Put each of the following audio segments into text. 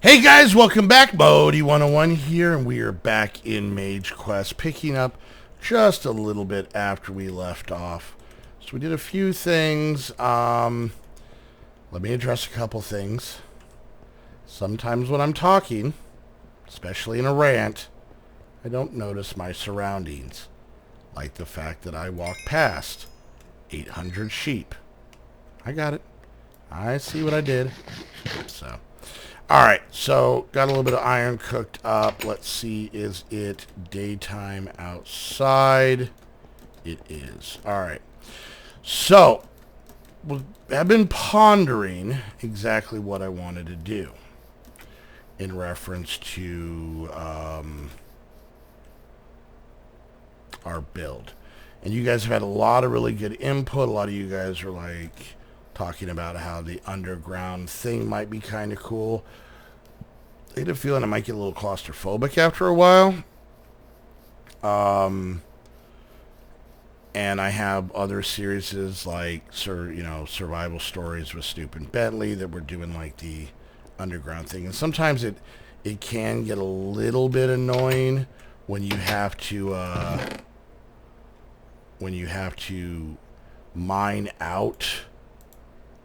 Hey guys, welcome back. Bodie 101 here, and we are back in Mage Quest, picking up just a little bit after we left off. So we did a few things. Let me address a couple things. Sometimes when I'm talking, especially in a rant, I don't notice my surroundings. Like the fact that I walked past 800 sheep. I got it. I see what I did. So... Alright, so got a little bit of iron cooked up. Let's see, is it daytime outside? It is. Alright. So, I've been pondering exactly what I wanted to do in reference to our build. And you guys have had a lot of really good input. A lot of you guys are like... talking about how the underground thing might be kind of cool. I get a feeling I might get a little claustrophobic after a while. And I have other series like, survival stories with Snoop and Bentley that we're doing like the underground thing. And sometimes it can get a little bit annoying when you have to mine out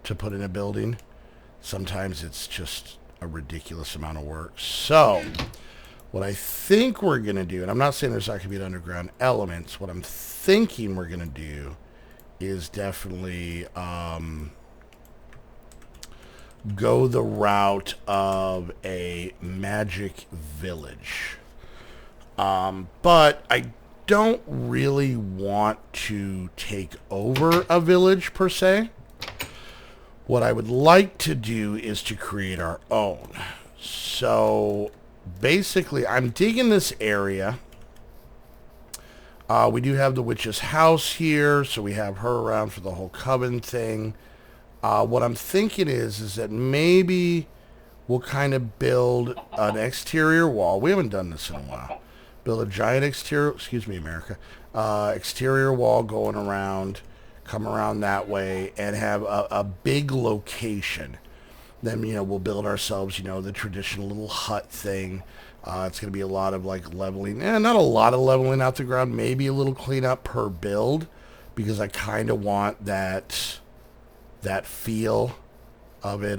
to put in a building. Sometimes it's just a ridiculous amount of work. So, what I think we're going to do, and I'm not saying there's not going to be an underground elements, what I'm thinking we're going to do is definitely go the route of a magic village. But I don't really want to take over a village per se. What I would like to do is to create our own. So basically, I'm digging this area. We do have the witch's house here, so we have her around for the whole coven thing. What I'm thinking is that maybe we'll kind of build an exterior wall. We haven't done this in a while. Build a giant exterior wall going around. Come around that way and have a big location. Then, we'll build ourselves, the traditional little hut thing. It's going to be a lot of, like, leveling. Not a lot of leveling out the ground. Maybe a little cleanup per build. Because I kind of want that feel of it,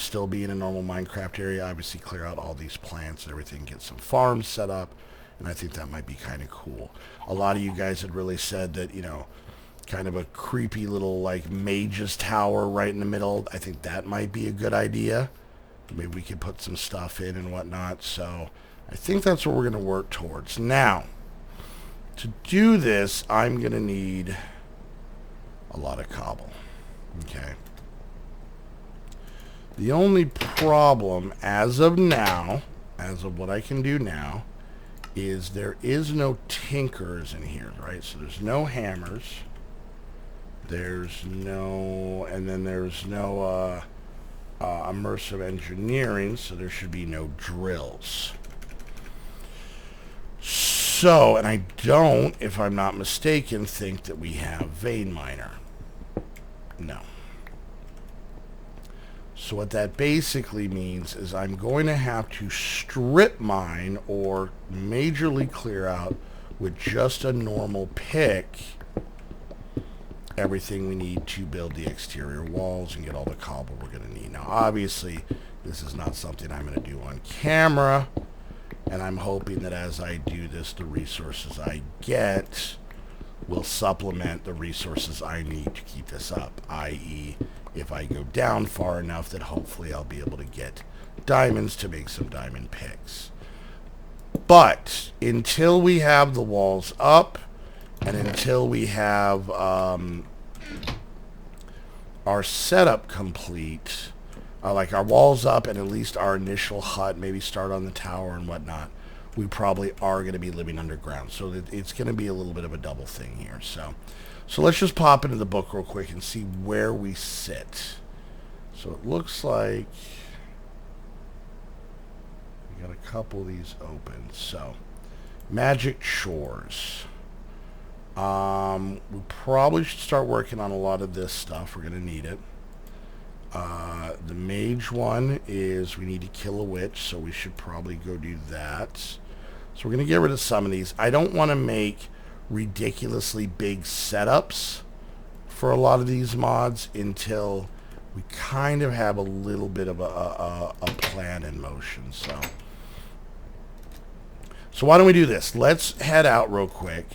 still being a normal Minecraft area. Obviously, clear out all these plants and everything. Get some farms set up. And I think that might be kind of cool. A lot of you guys had really said that, kind of a creepy little, like, Mage's tower right in the middle. I think that might be a good idea. Maybe we could put some stuff in and whatnot. So I think that's what we're going to work towards. Now, to do this, I'm going to need a lot of cobble. Okay. The only problem as of now, as of what I can do now, is there is no tinkers in here, right? So there's no hammers. There's no, and then there's no immersive engineering, so there should be no drills. So, and I don't, if I'm not mistaken, think that we have vein miner. No. So what that basically means is I'm going to have to strip mine or majorly clear out with just a normal pick everything we need to build the exterior walls and get all the cobble we're going to need. Now, obviously, this is not something I'm going to do on camera, and I'm hoping that as I do this, the resources I get will supplement the resources I need to keep this up, i.e., if I go down far enough that hopefully I'll be able to get diamonds to make some diamond picks. But until we have the walls up, and until we have our setup complete, like our walls up and at least our initial hut, maybe start on the tower and whatnot, we probably are going to be living underground. So it's going to be a little bit of a double thing here. So let's just pop into the book real quick and see where we sit. So it looks like we got a couple of these open. So Magic Chores. We probably should start working on a lot of this stuff. We're going to need it. The mage one is we need to kill a witch, so we should probably go do that. So we're going to get rid of some of these. I don't want to make ridiculously big setups for a lot of these mods until we kind of have a little bit of a plan in motion. So why don't we do this? Let's head out real quick.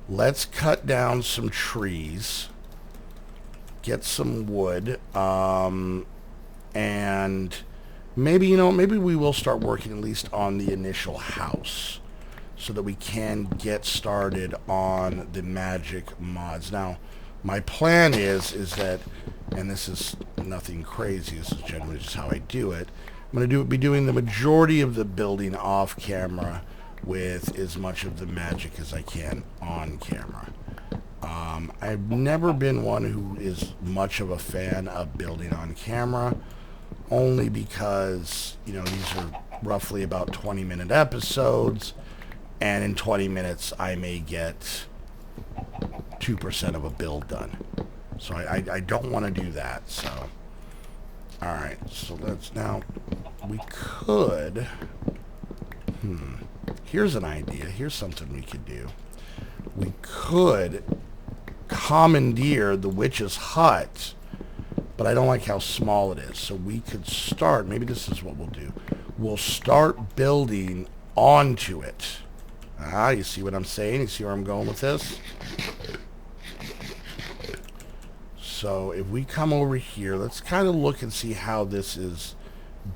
Let's cut down some trees. Get some wood. And maybe, maybe we will start working at least on the initial house so that we can get started on the magic mods. Now, my plan is that, and this is nothing crazy, this is generally just how I do it, I'm going to be doing the majority of the building off camera with as much of the magic as I can on camera. I've never been one who is much of a fan of building on camera, only because, these are roughly about 20-minute episodes, and in 20 minutes I may get 2% of a build done. So I don't want to do that. So, alright, so we could, here's an idea, here's something we could do. We could commandeer the witch's hut, but I don't like how small it is. So we could start, maybe this is what we'll do. We'll start building onto it. You see what I'm saying? You see where I'm going with this? So if we come over here, let's kind of look and see how this is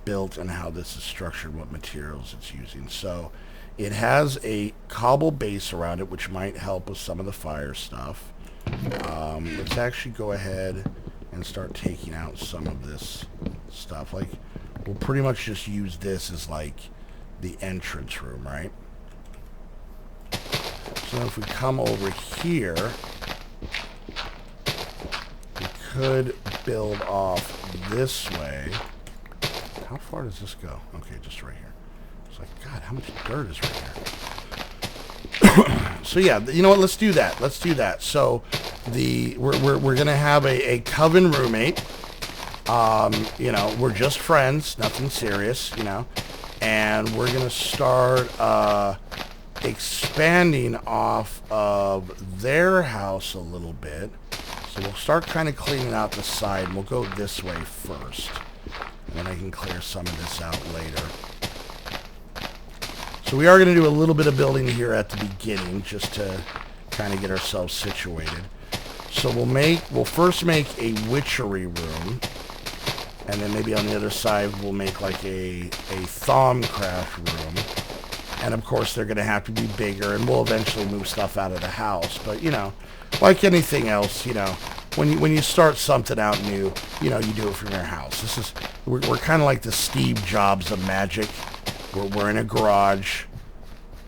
built and how this is structured, what materials it's using. So it has a cobble base around it, which might help with some of the fire stuff. Let's actually go ahead and start taking out some of this stuff. Like, we'll pretty much just use this as like the entrance room, right? So if we come over here, we could build off this way. How far does this go? Okay, just right here. It's like, God, how much dirt is right here? So yeah, you know what? Let's do that. Let's do that. So we're gonna have a coven roommate. We're just friends, nothing serious, and we're gonna start expanding off of their house a little bit. So we'll start kind of cleaning out the side, and we'll go this way first, and then I can clear some of this out later. So we are going to do a little bit of building here at the beginning, just to kind of get ourselves situated. So we'll first make a witchery room, and then maybe on the other side we'll make like a Thaumcraft room. And of course they're going to have to be bigger, and we'll eventually move stuff out of the house. But like anything else, when you start something out new, you do it from your house. We're kind of like the Steve Jobs of magic. We're in a garage,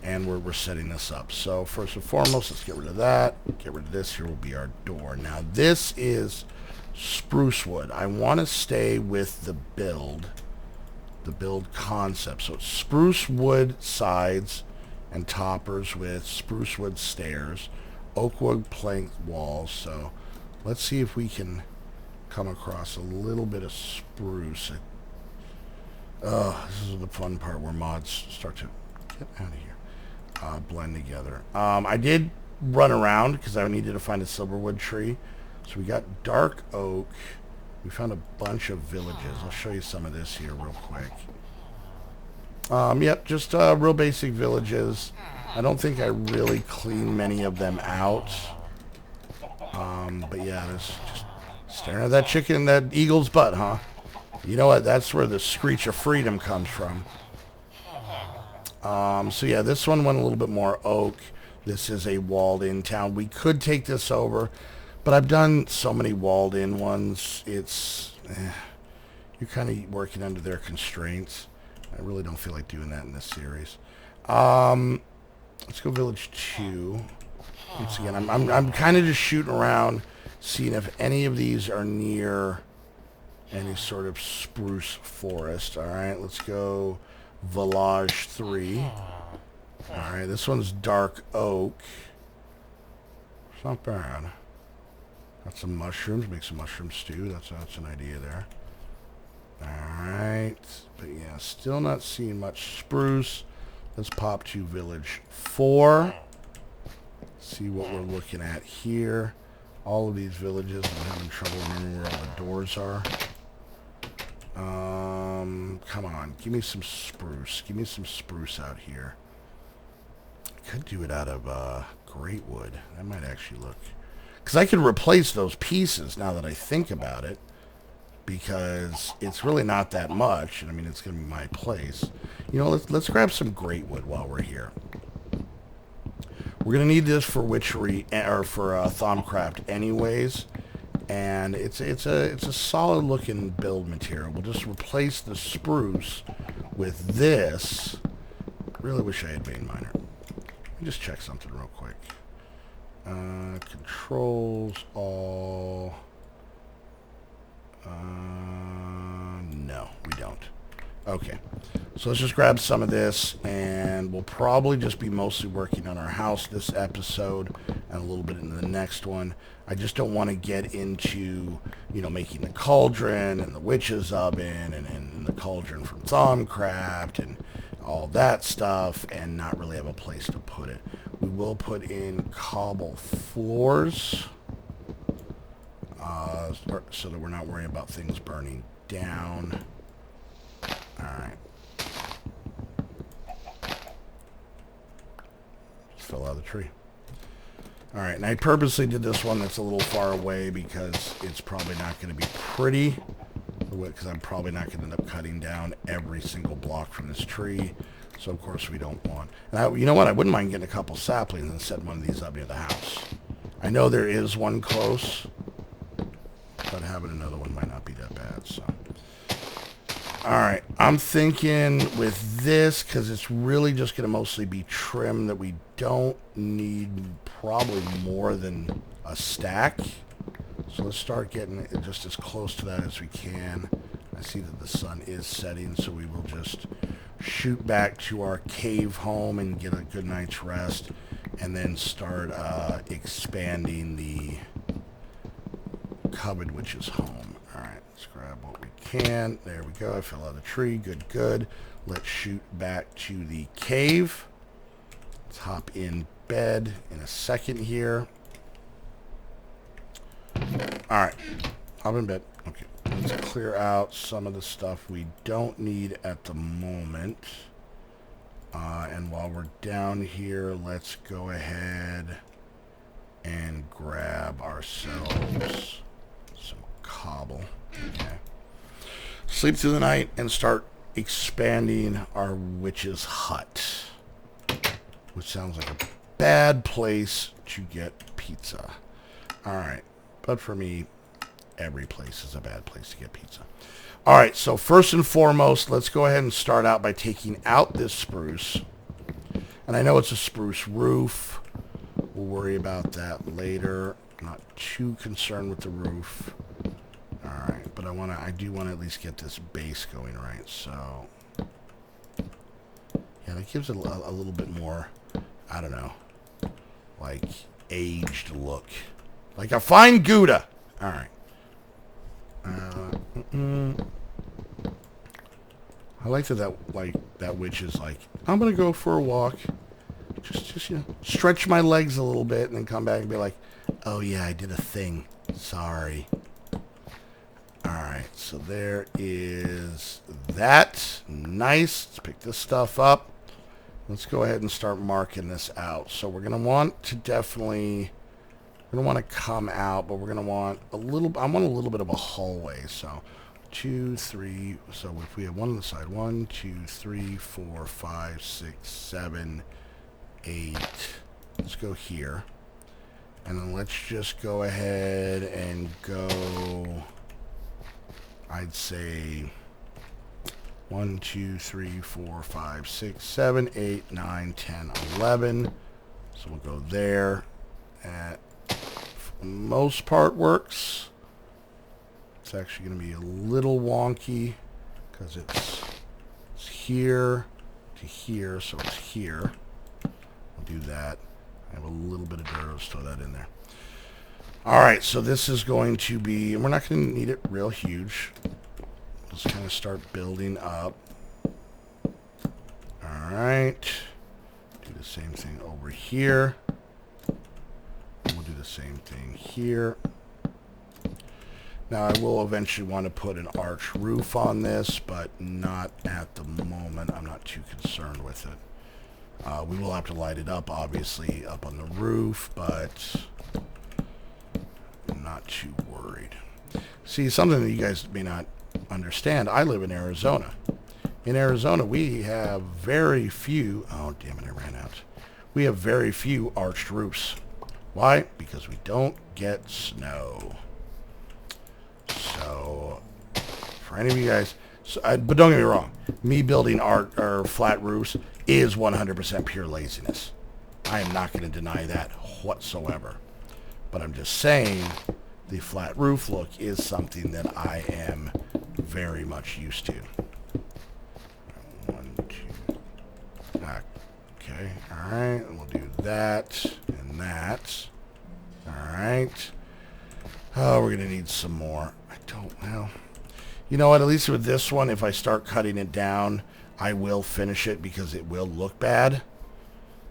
and we're setting this up. So first and foremost, let's get rid of that. Get rid of this. Here will be our door. Now this is spruce wood. I want to stay with the build concept. So it's spruce wood sides and toppers with spruce wood stairs, oak wood plank walls. So let's see if we can come across a little bit of spruce. This is the fun part where mods start to get out of here, blend together. I did run around because I needed to find a silverwood tree. So we got dark oak. We found a bunch of villages. I'll show you some of this here real quick. Yep, just real basic villages. I don't think I really cleaned many of them out. But yeah, there's just staring at that chicken, that eagle's butt, huh? You know what? That's where the screech of freedom comes from. So yeah, this one went a little bit more oak. This is a walled-in town. We could take this over, but I've done so many walled-in ones. It's you're kind of working under their constraints. I really don't feel like doing that in this series. Let's go village 2. Once again, I'm kind of just shooting around, seeing if any of these are near any sort of spruce forest. Alright, let's go Village 3. Alright, this one's dark oak. It's not bad. Got some mushrooms, make some mushroom stew. That's an idea there. Alright. But yeah, still not seeing much spruce. Let's pop to village 4. See what we're looking at here. All of these villages, I'm having trouble remembering where all the doors are. Come on. Give me some spruce. Give me some spruce out here. Could do it out of great wood. That might actually look... Because I could replace those pieces now that I think about it. Because it's really not that much. And I mean, it's going to be my place. You know, let's grab some great wood while we're here. We're going to need this for Witchery, or for Thaumcraft anyways. And it's a solid looking build material. We'll just replace the spruce with this. Really wish I had vein miner. Let me just check something real quick. Controls all. No, we don't. Okay, so let's just grab some of this, and we'll probably just be mostly working on our house this episode, and a little bit into the next one. I just don't want to get into, you know, making the cauldron, and the witch's oven, and the cauldron from Thaumcraft, and all that stuff, and not really have a place to put it. We will put in cobble floors, so that we're not worrying about things burning down. Alright. Just fell out of the tree. Alright, and I purposely did this one that's a little far away because it's probably not going to be pretty. Because I'm probably not going to end up cutting down every single block from this tree. So, of course, we don't want... And you know what? I wouldn't mind getting a couple saplings and setting one of these up near the house. I know there is one close. But having another one might not be that bad, so... Alright, I'm thinking with this, because it's really just going to mostly be trim, that we don't need probably more than a stack. So let's start getting it just as close to that as we can. I see that the sun is setting, so we will just shoot back to our cave home and get a good night's rest, and then start expanding the cupboard, which is home. Alright, let's grab what we can. There we go. I fell out of the tree. Good, good. Let's shoot back to the cave. Let's hop in bed in a second here. Alright. Hop in bed. Okay. Let's clear out some of the stuff we don't need at the moment. And while we're down here, let's go ahead and grab ourselves some cobble. Okay. Sleep through the night and start expanding our witch's hut. Which sounds like a bad place to get pizza. Alright. But for me, every place is a bad place to get pizza. Alright, so first and foremost, let's go ahead and start out by taking out this spruce. And I know it's a spruce roof. We'll worry about that later. I'm not too concerned with the roof. Alright, but I do want to at least get this base going right, so... Yeah, that gives it a little bit more, I don't know, like, aged look. Like a fine Gouda! Alright. I like that witch is like, I'm gonna go for a walk. Just you know, stretch my legs a little bit and then come back and be like, oh yeah, I did a thing. Sorry. Alright, so there is that. Nice. Let's pick this stuff up. Let's go ahead and start marking this out. So we're going to want to definitely, we're going to want to come out, but we're going to want a little, I want a little bit of a hallway. So 2, 3, so if we have one on the side, 1, 2, 3, 4, 5, 6, 7, 8. Let's go here. And then let's just go ahead and go, I'd say 1, 2, 3, 4, 5, 6, 7, 8, 9, 10, 11. So we'll go there. For the most part works. It's actually going to be a little wonky because it's here to here, so it's here. We'll do that. I have a little bit of dirt. Let's throw that in there. Alright, so this is going to be, and we're not going to need it real huge. Let's kind of start building up. Alright. Do the same thing over here. And we'll do the same thing here. Now I will eventually want to put an arch roof on this, but not at the moment. I'm not too concerned with it. We will have to light it up, obviously, up on the roof, but I'm not too worried. See, something that you guys may not understand, I live in Arizona. In Arizona, we have very few... Oh, damn it, I ran out. We have very few arched roofs. Why? Because we don't get snow. So, for any of you guys... but don't get me wrong. Me building or flat roofs is 100% pure laziness. I am not going to deny that whatsoever. But I'm just saying the flat roof look is something that I am very much used to. 1, 2. Okay, alright. We'll do that and that. Alright. Oh, we're going to need some more. I don't know. You know what? At least with this one, if I start cutting it down, I will finish it because it will look bad.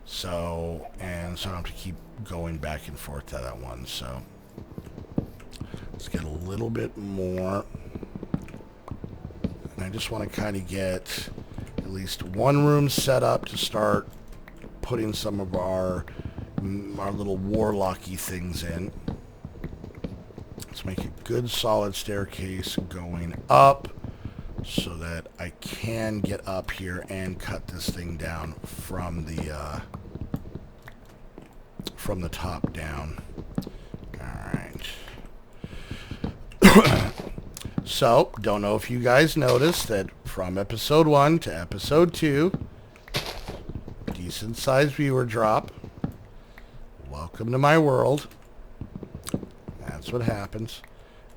So I don't have to keep going back and forth to that one. So let's get a little bit more. And I just want to kind of get at least one room set up to start putting some of our little warlocky things in. Let's make a good solid staircase going up so that I can get up here and cut this thing down from the top down. Alright. So, don't know if you guys noticed that from episode 1 to episode 2, decent sized viewer drop. Welcome to my world. That's what happens.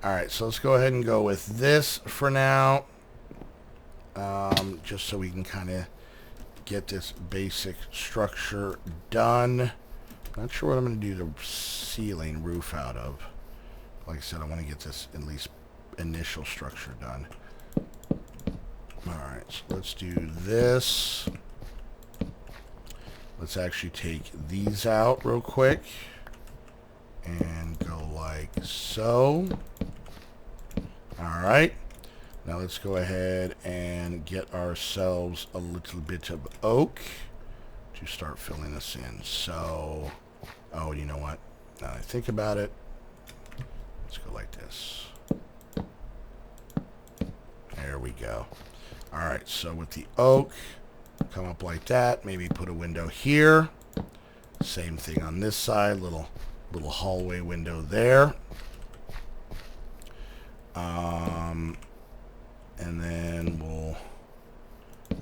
Alright, so let's go ahead and go with this for now. Just so we can kind of get this basic structure done. Not sure what I'm going to do the ceiling roof out of. Like I said, I want to get this at least initial structure done. Alright, so let's do this. Let's actually take these out real quick. And go like so. Alright. Now let's go ahead and get ourselves a little bit of oak to start filling this in. So, oh, you know what? Now that I think about it, let's go like this. There we go. Alright, so with the oak, come up like that. Maybe put a window here. Same thing on this side. Little hallway window there. And then we'll,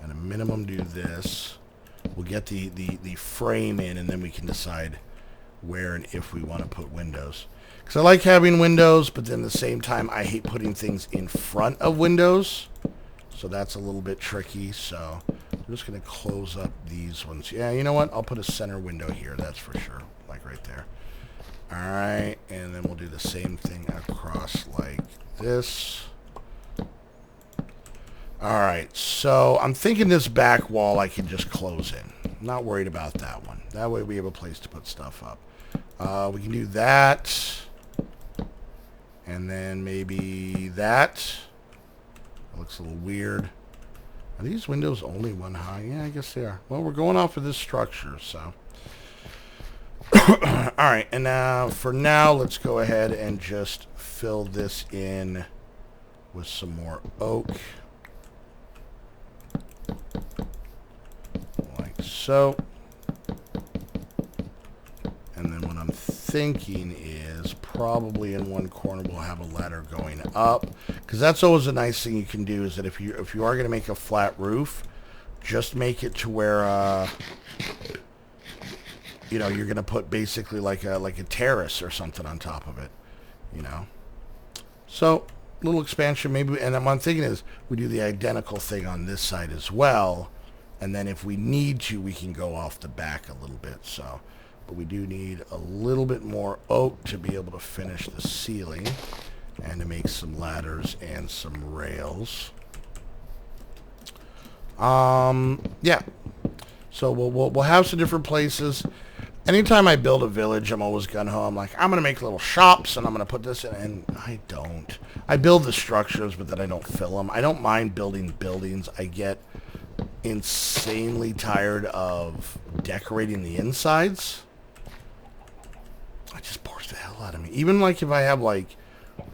at a minimum, do this. We'll get the frame in, and then we can decide where and if we want to put windows. Because I like having windows, but then at the same time, I hate putting things in front of windows. So that's a little bit tricky. So I'm just going to close up these ones. Yeah, you know what? I'll put a center window here. That's for sure. Like right there. Alright, and then we'll do the same thing across like this. Alright, so I'm thinking this back wall I can just close in. I'm not worried about that one. That way we have a place to put stuff up. We can do that. And then maybe that. That looks a little weird. Are these windows only one high? Yeah, I guess they are. Well, we're going off of this structure, so... Alright, and now for now, let's go ahead and just fill this in with some more oak. Like so. And then what I'm thinking is probably in one corner we'll have a ladder going up. Because that's always a nice thing you can do, is that if you are going to make a flat roof, just make it to where... you know, you're going to put basically like a terrace or something on top of it, you know. So, little expansion maybe, and what I'm thinking is we do the identical thing on this side as well, and then if we need to, we can go off the back a little bit, so. But we do need a little bit more oak to be able to finish the ceiling and to make some ladders and some rails. Yeah. So we'll have some different places. Anytime I build a village, I'm always gung-ho. I'm like, I'm going to make little shops, and I'm going to put this in. And I don't. I build the structures, but then I don't fill them. I don't mind building buildings. I get insanely tired of decorating the insides. It just bores the hell out of me. Even, like, if I have, like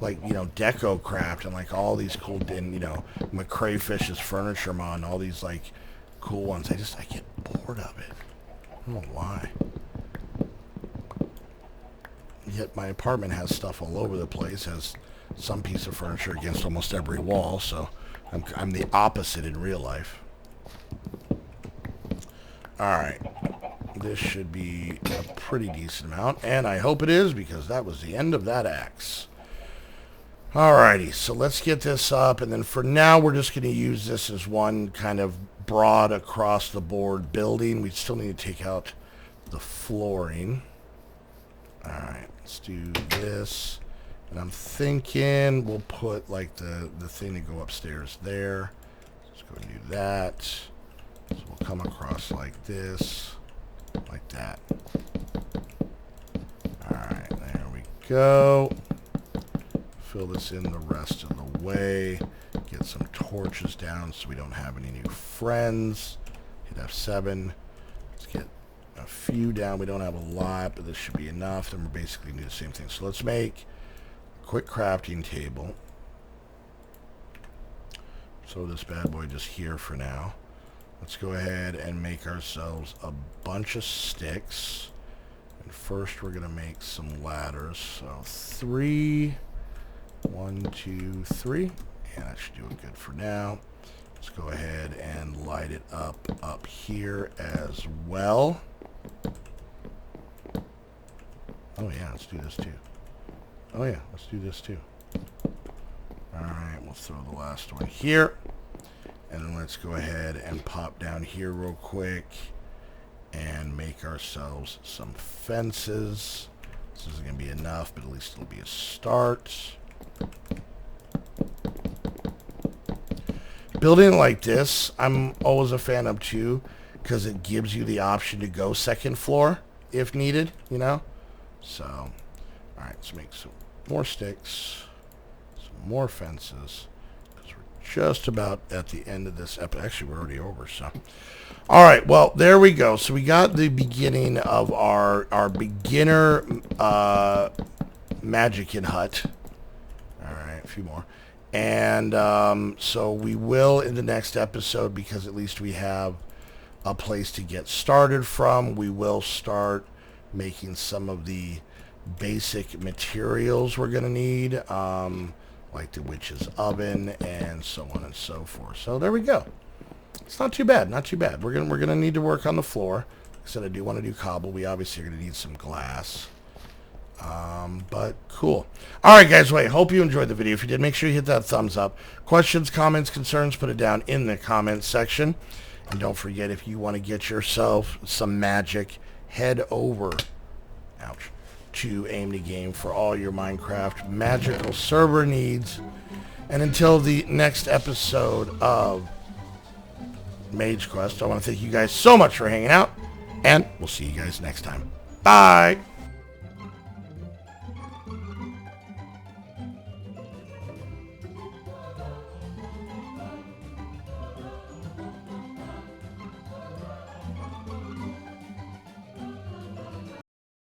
you know, deco craft and, like, all these cool, and, you know, McCrayfish's Furniture Mon, all these, like, cool ones. I get bored of it. I don't know why. Yet my apartment has stuff all over the place, has some piece of furniture against almost every wall, so I'm the opposite in real life. Alright. This should be a pretty decent amount, and I hope it is, because that was the end of that axe. Alrighty, so let's get this up, and then for now we're just going to use this as one kind of broad across the board building. We still need to take out the flooring. Alright, let's do this. And I'm thinking we'll put like the thing to go upstairs there. Let's go and do that. So we'll come across like this, like that. Alright, there we go. Fill this in the rest of the way. Get some torches down so we don't have any new friends. Hit F7. Let's get a few down. We don't have a lot, but this should be enough. Then we're basically doing the same thing. So let's make a quick crafting table. So this bad boy just here for now. Let's go ahead and make ourselves a bunch of sticks. And first we're going to make some ladders. So 3, 1, 2, 3. Yeah, that should do it good for now. Let's go ahead and light it up here as well. Oh yeah, let's do this too. Oh yeah, let's do this too. Alright, we'll throw the last one here. And then let's go ahead and pop down here real quick and make ourselves some fences. This isn't going to be enough, but at least it'll be a start. Building like this, I'm always a fan of too, because it gives you the option to go second floor if needed, you know? So, alright, let's make some more sticks, some more fences, because we're just about at the end of this episode. Actually, we're already over, so. Alright, well, there we go. So we got the beginning of our beginner Magician hut. Alright, a few more. And so we will in the next episode, because at least we have a place to get started from, we will start making some of the basic materials we're going to need, like the witch's oven and so on and so forth. So there we go. It's not too bad, not too bad. We're gonna need to work on the floor. Like I said, I do want to do cobble. We obviously are going to need some glass. But cool. Alright guys, wait, hope you enjoyed the video. If you did, make sure you hit that thumbs up. Questions, comments, concerns, put it down in the comments section. And don't forget, if you want to get yourself some magic, head over to Aim to Game for all your Minecraft magical server needs. And until the next episode of Mage Quest, I want to thank you guys so much for hanging out, and we'll see you guys next time. Bye!